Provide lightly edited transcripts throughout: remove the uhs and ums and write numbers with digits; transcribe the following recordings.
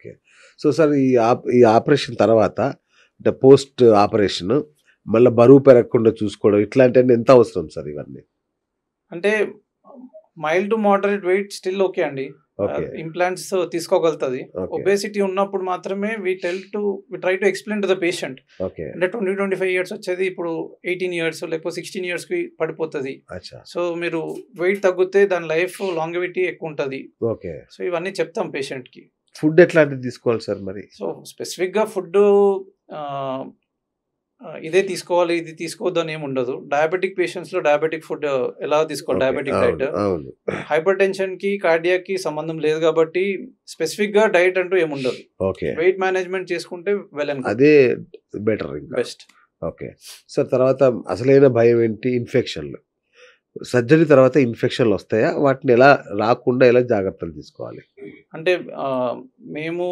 Okay. So sir ఈ operation తర్వాత అంటే పోస్ట్ ఆపరేషన్ మళ్ళా బరువు పెరగకుండా చూసుకోవడం ఇట్లాంటివన్నీ ఎంత అవసరం సార్ ఇవన్నీ? అంటే mild to moderate weight still okay అండి. ఓకే. ఇంప్లాంట్స్ తీసుకోగలుగుతది. ఓకే. ఒబేసిటీ ఉన్నప్పుడు మాత్రమే we try to explain to the patient. Okay. అంటే 25 ఇయర్స్ వచ్చేది ఇప్పుడు 18 ఇయర్స్ లేకపోతే 16 ఇయర్స్‌కి పడిపోతది. అచ్చా! సో మీరు వెయిట్ తగ్గితే దాని లైఫ్ లాంగెవిటీ ఎక్కువ ఉంటది. ఓకే. సో ఇవన్నీ చెప్తాం పేషెంట్‌కి. ఫుడ్ ఎట్లాంటిది తీసుకోవాలి సార్ మరి? సో స్పెసిఫిక్‌గా ఫుడ్ ఆహ్, ఇదే తీసుకోవాలి, ఇది తీసుకోవద్దు అని ఏమి ఉండదు. డయాబెటిక్ పేషెంట్స్‌లో డయాబెటిక్ ఫుడ్ ఎలా తీసుకోవాలి, ఓకే. Diabetic diet. అవును. అవును. హైపర్ టెన్షన్‌కి, కార్డియాక్‌కి సంబంధం లేదు కాబట్టి స్పెసిఫిక్‌గా డైట్ అంటూ ఏమి ఉండదు. ఓకే. వెయిట్ మేనేజ్‌మెంట్ చేసుకుంటే వెల్ అండ్ గుడ్. అదే బెటర్ ఇంకా. బెస్ట్. ఓకే. సార్ తర్వాత అసలైన భయం ఏంటి? ఇన్ఫెక్షన్‌లు. సర్జరీ తర్వాత ఇన్ఫెక్షన్‌లు వస్తాయా? వాటిని ఎలా రాకుండా ఎలా జాగ్రత్తలు తీసుకోవాలి? అంటే మేము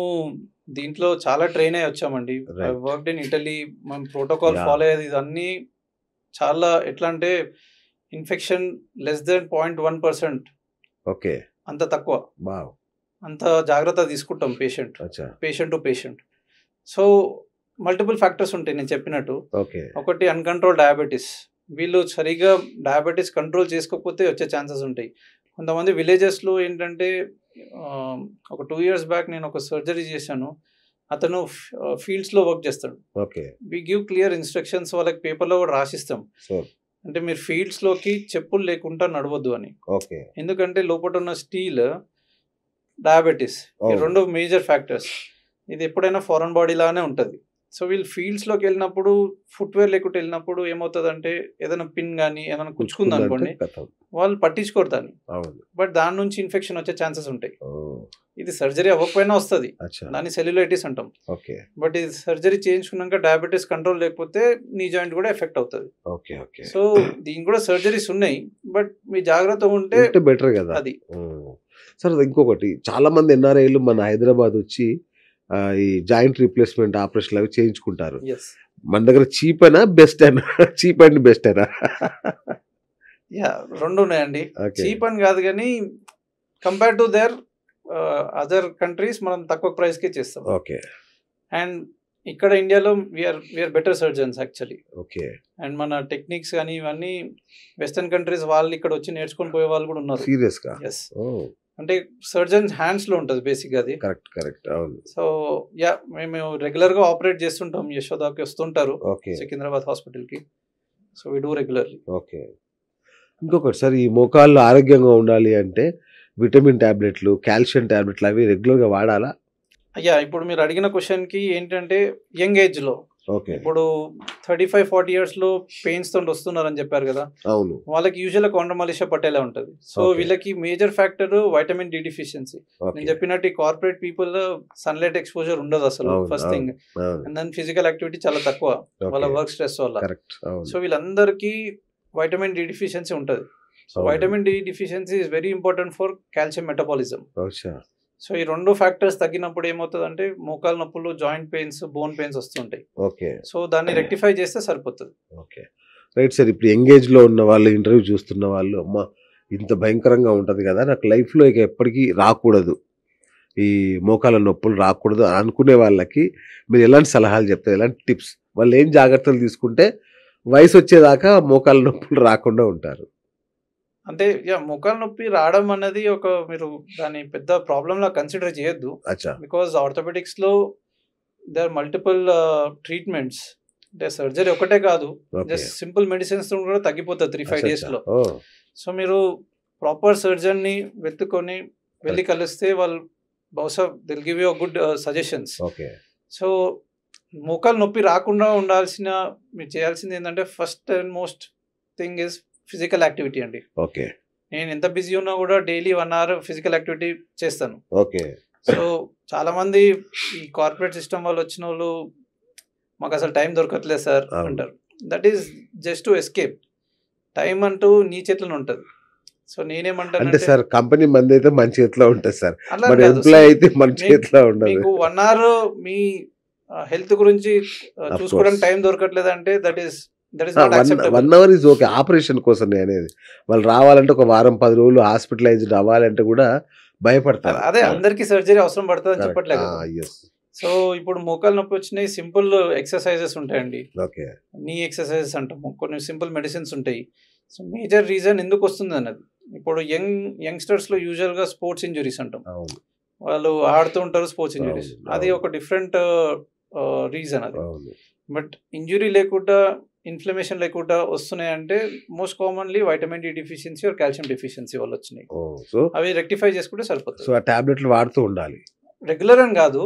దీంట్లో చాలా ట్రైన్ అయ్యి వచ్చామండి. I right. Worked in Italy. మనం ప్రోటోకాల్ యాహ్! ఫాలో అయ్యేది ఇదన్నీ చాలా ఎట్లా అంటే ఇన్ఫెక్షన్ లెస్ దెన్ 0.1% ఓకే. అంత తక్కువ. వావ్! అంత జాగ్రత్త తీసుకుంటాం అచ్చా! Patient to patient. So multiple factors ఉంటాయి నేను చెప్పినట్టు. ఓకే. ఒకటి అన్‌కంట్రోల్ డయాబెటిస్. వీళ్ళు సరిగ్గా డయాబెటిస్ కంట్రోల్ చేసుకోకపోతే వచ్చే ఛాన్సెస్ ఉంటాయి. కొంతమంది విలేజెస్‌లో ఏంటంటే ఒక 2 ఇయర్స్ బ్యాక్ నేను ఒక సర్జరీ చేశాను. అతను ఫీల్డ్స్‌లో వర్క్ చేస్తాడు. Okay. We give clear instructions వాళ్ళకి పేపర్‌లో కూడా రాసిస్తాం. సో అంటే మీరు ఫీల్డ్స్‌లోకి చెప్పులు లేకుండా నడవద్దు అని. ఓకే. ఎందుకంటే లోపట ఉన్న స్టీల్, డయాబెటిస్ ఈ అవును. 2 మేజర్ ఫ్యాక్టర్స్. ఇది ఎప్పుడైనా ఫారెన్ బాడీ లానే ఉంటది. సో వీళ్ళు ఫీల్డ్స్‌లోకి వెళ్ళినప్పుడు ఫుట్‌వేర్ లేకుండా వెళ్ళినప్పుడు ఏమవుతదంటే ఏదైనా పిన్ గాని ఏదైనా కుచ్చుకుందనుకోండి కథం. వాళ్ళు పట్టించుకోరు దాన్ని. అవును. బట్ దాని నుంచి ఇన్ఫెక్షన్ వచ్చే ఛాన్సెస్ ఉంటాయి. ఓహ్! ఇది సర్జరీ అవ్వకపోయినా వస్తది. అచ్చా! దాన్ని సెల్యులైటిస్ అంటాం. ఓకే. బట్ ఇది సర్జరీ చేయించుకున్నాక డయాబెటిస్ కంట్రోల్ లేకపోతే నీ జాయింట్ కూడా ఎఫెక్ట్ అవుతది. ఓకే. ఓకే. సో దీనికి కూడా సర్జరీస్ ఉన్నాయి. బట్ మీ జాగ్రత్తగా ఉంటే ఉంటే బెటర్ కదా! అది. సార్ ఇంకొకటి చాలా మంది ఎన్ఆర్ఐలు మన హైదరాబాద్ వచ్చి ఈ జాయింట్ రీప్లేస్‌మెంట్ ఆపరేషన్‌లు అవి చేయించుకుంటారు. యెస్. మన దగ్గర చీప్ అయినా బెస్ట్ అయినా చీప్ అండ్ బెస్ట్ అయినా? యాహ్! 2 ఉన్నాయండి. ఓకే. చీప్ అని కాదు గానీ compare to there other countries మనం తక్కువ ప్రైస్‌కే చేస్తాం. ఓకే. అండ్ ఇక్కడ ఇండియాలో we are better surgeons actually. Okay. And మన టెక్నిక్స్ గాని ఇవన్నీ వెస్టర్న్ కంట్రీస్ వాళ్ళు ఇక్కడ వచ్చి నేర్చుకొని పోయే వాళ్ళు కూడా ఉన్నారు. సీరియస్‌గా? యెస్. ఓహ్! అంటే సర్జన్స్ హ్యాండ్స్‌లో ఉంటది బేసిక్‌గా అది. కరెక్ట్. అవును. So yeah! మేము రెగ్యులర్‌గా ఆపరేట్ చేస్తుంటాం. యశోదాకి వస్తుంటారు ఓకే. సికింద్రాబాద్ హాస్పిటల్‌కి. So we do regularly. Okay. ఇంకొకటి సార్ ఈ మోకాళ్ళు ఆరోగ్యంగా ఉండాలి అంటే విటమిన్ టాబ్లెట్లు, కాల్షియం టాబ్లెట్లు అవి రెగ్యులర్‌గా వాడాలా? ఇప్పుడు మీరు అడిగిన క్వెషన్‌కి ఏంటంటే యంగ్ ఏజ్‌లో ఓకే. ఇప్పుడు 35, 40 ఇయర్స్‌లో పెయిన్స్ తోటి వస్తున్నారని చెప్పారు కదా! అవును. వాళ్ళకి యూజువల్‌గా కాండ్రోమాలేషియా పటేలా ఉంటది. So okay. వీళ్ళకి major factor vitamin D deficiency. నేను ఓకే. చెప్పినట్టు ఈ కార్పొరేట్ పీపుల్ సన్‌లైట్ ఎక్స్‌పోజర్ ఉండదు అసలు అవును. First thing. అవును. అండ్ దెన్ ఫిజికల్ యాక్టివిటీ చాలా తక్కువ వాళ్ళ ఓకే. వర్క్ స్ట్రెస్ వల్ల. కరెక్ట్. అవును. సో వీళ్ళందరికీ వైటమిన్ డి డెఫిషియన్సీ ఉంటది. సో అవును. Vitamin D deficiency is very important for calcium metabolism. అచ్చా! సో ఈ 2 ఫ్యాక్టర్స్ తగ్గినప్పుడు ఏమవుతదంటే మోకాలు నొప్పులు, జాయింట్ పెయిన్స్, బోన్ పెయిన్స్ వస్తుంటాయి. ఓకే. సో దాన్ని రెక్టిఫై చేస్తే సరిపోతది. ఓకే. Right sir. ఇప్పుడు యంగ్ ఏజ్‌లో ఉన్న వాళ్ళు ఇంటర్వ్యూ చూస్తున్న వాళ్ళు అమ్మా ఇంత భయంకరంగా ఉంటది కదా! నాకు లైఫ్‌లో ఇక ఎప్పటికీ రాకూడదు. ఈ మోకాళ్ళ నొప్పులు రాకూడదు అనుకునే వాళ్ళకి మీరు ఎలాంటి సలహాలు చెప్తారు? ఎలాంటి టిప్స్? వాళ్ళు ఏం జాగ్రత్తలు తీసుకుంటే వయసొచ్చేదాకా మోకాళ్ళ నొప్పులు రాకుండా ఉంటారు? అంటే మోకాలు నొప్పి రావడం అన్నది మీరు దాన్ని పెద్ద ప్రాబ్లమ్‌లా కన్సిడర్ చేయొద్దు. అచ్చా! బికాజ్ ఆర్థోపెడిక్స్‌లో దేర్ ఆర్ మల్టిపుల్ ట్రీట్మెంట్స్. అంటే సర్జరీ ఒకటే కాదు. ఓకే. జస్ట్ సింపుల్ మెడిసిన్స్‌తో కూడా తగ్గిపోతది 3, 5 అచ్చచ్చా! డేస్‌లో. ఓహ్! సో మీరు ప్రాపర్ సర్జన్‌ని వెతుక్కొని వెళ్లి కలిస్తే వాళ్ళు బహుశా they will give you good suggestions. Okay. So మోకాలు నొప్పి రాకుండా మీరు చేయాల్సింది ఏంటంటే first and most thing is physical activity అండి. ఓకే. నేను ఎంత బిజీ ఉన్నా కూడా డైలీ 1 అవర్ ఫిజికల్ యాక్టివిటీ చేస్తాను. ఓకే. సో చాలా మంది ఈ కార్పొరేట్ సిస్టమ్ వాళ్ళు వచ్చిన వాళ్ళు మాకు అసలు టైం దొరకట్లేదు సార్ అవును. అంటారు. That is just to escape. Time అంటూ నీ చేతిలోనే ఉంటది. సో అంటే నేనేమంటానంటే సార్ కంపెనీ మందైతే మన చేతిలో ఉంటది సార్. అలా మన కాదు. ఎంప్లాయీ అయితే మన మీకు చేతిలో ఉండదు. మీకు 1 అవర్ మీ హెల్త్ గురించి ఆఫ్ చూసుకోవడానికి కోర్స్. టైం దొరకట్లేదంటే that is not 1 acceptable. Hour is okay. Operation కోసం నేనేది. వాళ్ళు రావాలంటే ఒక వారం 10 రోజులు హాస్పిటలైజ్డ్ అవ్వాలంటే కూడా భయపడతారు. అదే అందరికీ సర్జరీ అవసరం పడుతుంది అని Correct. చెప్పట్లేదు కదా. yes. సో ఇప్పుడు మోకాలు నొప్పి వచ్చినాయి, సింపుల్ ఎక్సర్సైజెస్ ఉంటాయండి, ఓకే. నీ ఎక్సర్సైజెస్ అంటాము, కొన్ని సింపుల్ మెడిసిన్స్ ఉంటాయి. సో మేజర్ రీజన్ ఎందుకు వస్తుంది అన్నది, ఇప్పుడు యంగ్స్టర్స్లో యూజువల్గా స్పోర్ట్స్ ఇంజురీస్ అంటాం, అవును. వాళ్ళు ఆడుతూ ఉంటారు స్పోర్ట్స్ ఇంజురీస్, అవును, అది అవును. ఒక డిఫరెంట్ రీజన్ అది. అవును. బట్ ఇంజురీ లేకుండా, ఇన్ఫ్లమేషన్ లేకుండా వస్తున్నాయి అంటే most commonly vitamin D deficiency or calcium deficiency వల్ల వచ్చినాయి. సో అవి రెక్టిఫై చేసుకుంటే సరిపోతుంది. సో ఆ టాబ్లెట్లు వాడుతూ ఉండాలి రెగ్యులర్ అని కాదు,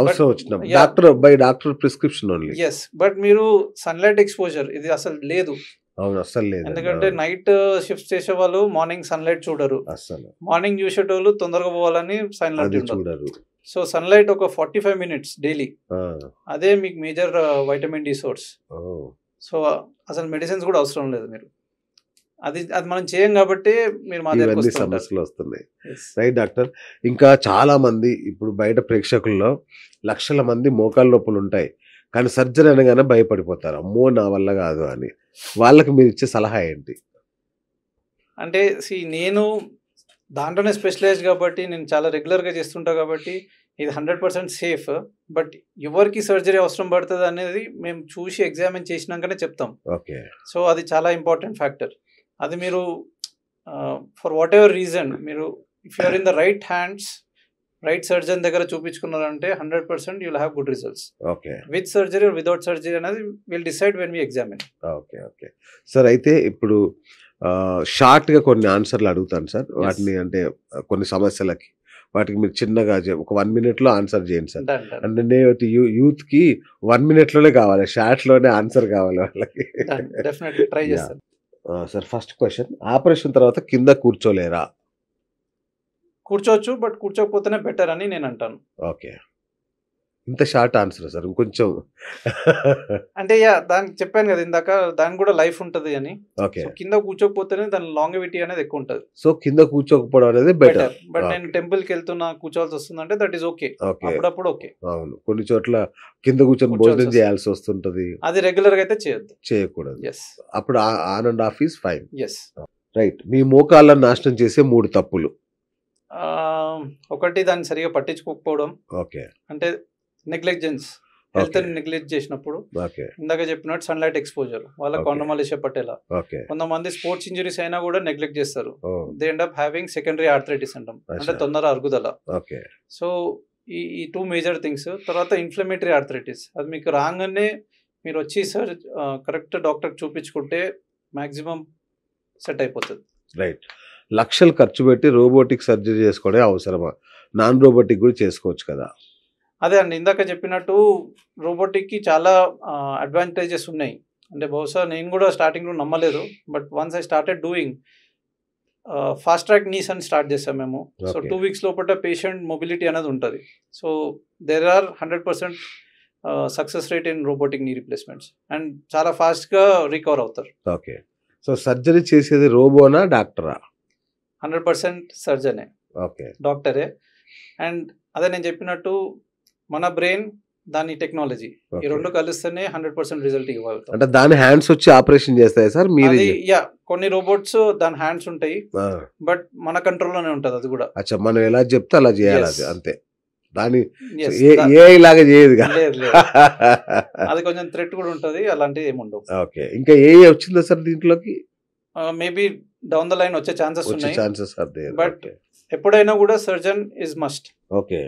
అవసరం వచ్చినప్పుడు. yeah. Doctor prescription only. Yes, but మీరు సన్లైట్ ఎక్స్పోజర్ ఇది అసలు లేదు, అవును, అస్సలు లేదు. ఎందుకంటే నైట్ షిఫ్ట్ చేసే వాళ్ళు మార్నింగ్ సన్లైట్ చూడరు, అస్సలు మార్నింగ్ చూసేటోళ్ళు తొందరగా పోవాలని సన్లైట్ అది చూడరు. చూడరు. సో సన్లైట్ ఒక 45 minutes డైలీ, ఆ, అదే మీకు మేజర్ వైటమిన్ డి సోర్స్. ఓ, సో అసలు మెడిసిన్స్ కూడా అవసరం లేదు, మీరు అది మనం చేయం కాబట్టి మీరు మా దగ్గరకు ఇవన్నీ వస్తూ ఉంటారు. సమస్యలు వస్తున్నాయి. Yes. Right doctor. ఇంకా చాలా మంది ఇప్పుడు బయట ప్రేక్షకుల్లో లక్షల మంది మోకాళ్ళ నొప్పులు ఉంటాయి, కానీ సర్జరీ అనగానే భయపడిపోతారు, అమ్మో నా వల్ల కాదు అని. వాళ్ళకి మీరు ఇచ్చే సలహా ఏంటి? అంటే నేను దాంట్లోనే స్పెషలైజ్డ్ కాబట్టి, నేను చాలా రెగ్యులర్గా చేస్తుంటా కాబట్టి ఇది 100% సేఫ్. బట్ ఎవరికి సర్జరీ అవసరం పడుతుంది అనేది మేము చూసి ఎగ్జామిన్ చేసినాకనే చెప్తాం. ఓకే. సో అది చాలా ఇంపార్టెంట్ ఫ్యాక్టర్. అది మీరు ఫర్ వాట్ ఎవర్ రీజన్, మీరు if you're in the right hands, right surgeon దగ్గర చూపించుకున్నారంటే 100% you'll have good results. Okay. With surgery or without surgery అనేది will decide when we examine. Okay. Okay sir. అయితే ఇప్పుడు షార్ట్గా కొన్ని ఆన్సర్లు అడుగుతాను సార్, వాటిని అంటే కొన్ని సమస్యలకి, వాటికి మీరు చిన్నగా ఒక 1 minute ఆన్సర్ చేయండి సార్. అంటే నేను యూత్కి 1 minute కావాలి, షార్ట్లోనే ఆన్సర్ కావాలి వాళ్ళకి. డెఫినెట్లీ ట్రై చేస్తాను సార్. ఫస్ట్ క్వశ్చన్, ఆపరేషన్ తర్వాత కింద కూర్చోలేరా? కూర్చోవచ్చు, బట్ కూర్చోకపోతేనే బెటర్ అని నేను అంటాను. ఓకే. ఇంత షార్ట్ ఆన్సర్ సార్, ఇంకొంచెం అంటే దానికి చెప్పాను కదా ఇందాక, దానికి కూడా లైఫ్ ఉంటుంది అని. ఓకే. కింద కూర్చోకపోతేనే దాని లాంగివిటీ అనేది ఎక్కువ ఉంటుంది. సో కింద కూర్చోకపోవడం అనేది బెటర్. బట్ నేను టెంపుల్కి వెళ్తున్నా కూర్చోవాల్సి వస్తుందంటే దట్ ఈస్ ఓకే, అప్పుడప్పుడు ఓకే. అవును, కొన్ని చోట్ల కింద కూర్చొని భోజనం చేయాల్సి వస్తుంటది, అది రెగ్యులర్ గా అయితే చేయకూడదు. ఎస్, అప్పుడు on and off is fine. Yes. Right. మీ మోకాళ్ళను నాశనం చేసే 3 తప్పులు. ఒకటి, దాన్ని సరిగా పట్టించుకోకపోవడం. ఓకే. అంటే నెగ్లెక్జెన్స్, హెల్త్ ని నెగ్లెక్ట్ చేసినప్పుడు. ఓకే. ఇందాక చెప్పినట్టు సన్లైట్ ఎక్స్పోజర్, వాళ్ళ కాండమాలేషియా పట్టేలా. ఓకే. కొంతమంది స్పోర్ట్స్ ఇంజరీస్ అయినా కూడా నెగ్లెక్ట్ చేస్తారు, they end up having secondary arthritis అంటాం, అంటే తొందర అరుగుదల. ఓకే. సో ఈ 2 మేజర్ థింగ్స్. తర్వాత ఇన్ఫ్లమేటరీ ఆర్థరైటిస్, అది మీకు రాగానే మీరు వచ్చి సార్ కరెక్ట్ డాక్టర్ చూపించుకుంటే మ్యాక్సిమం సెట్ అయిపోతుంది. రైట్. లక్షలు ఖర్చు పెట్టి రోబోటిక్ సర్జరీ చేసుకోవడం అవసరమా? నాన్ రోబోటిక్ కూడా చేసుకోవచ్చు కదా? అదే అండి, ఇందాక చెప్పినట్టు రోబోటిక్కి చాలా అడ్వాంటేజెస్ ఉన్నాయి. అంటే బహుశా నేను కూడా స్టార్టింగ్లో నమ్మలేదు, but once I started doing fast track knees అని స్టార్ట్ చేసాం మేము. సో 2 weeks లోపల పేషెంట్ మొబిలిటీ అనేది ఉంటుంది. So there are 100% success rate in robotic knee replacements, and చాలా ఫాస్ట్గా రికవర్ అవుతారు. ఓకే. సో సర్జరీ చేసేది రోబోనా డాక్టరా? 100% సర్జనే, ఓకే, డాక్టరే. అండ్ అదే నేను చెప్పినట్టు మన బ్రెయిన్, దాని టెక్నాలజీ, ఈ 2 కలిస్తేనే 100% రిజల్ట్ ఇవ్వగలుగుతాం. అంటే దాని హ్యాండ్స్ వచ్చి ఆపరేషన్ చేస్తాయి సార్? మీరు కొన్ని రోబోట్స్ దాని హ్యాండ్స్ ఉంటాయి, బట్ మన కంట్రోల్లోనే ఉంటుంది అది కూడా. అచ్చా, మనం ఎలా చెప్తే అలా చేయాలి, అది అంతే. దాని Yes, ఏ లాగా చేయదు. లేదు, అది కొంచెం థ్రెట్ కూడా ఉంటుంది, అలాంటివి ఏముండవు. ఓకే. ఇంకా ఏ వచ్చిందా సార్ దీంట్లోకి? మేబీ డౌన్ ద లైన్ వచ్చే ఛాన్సెస్ ఉన్నాయి, ఛాన్సెస్ ఆర్ దేర్. బట్ ఎప్పుడైనా కూడా సర్జన్ ఇస్ మస్ట్. ఓకే.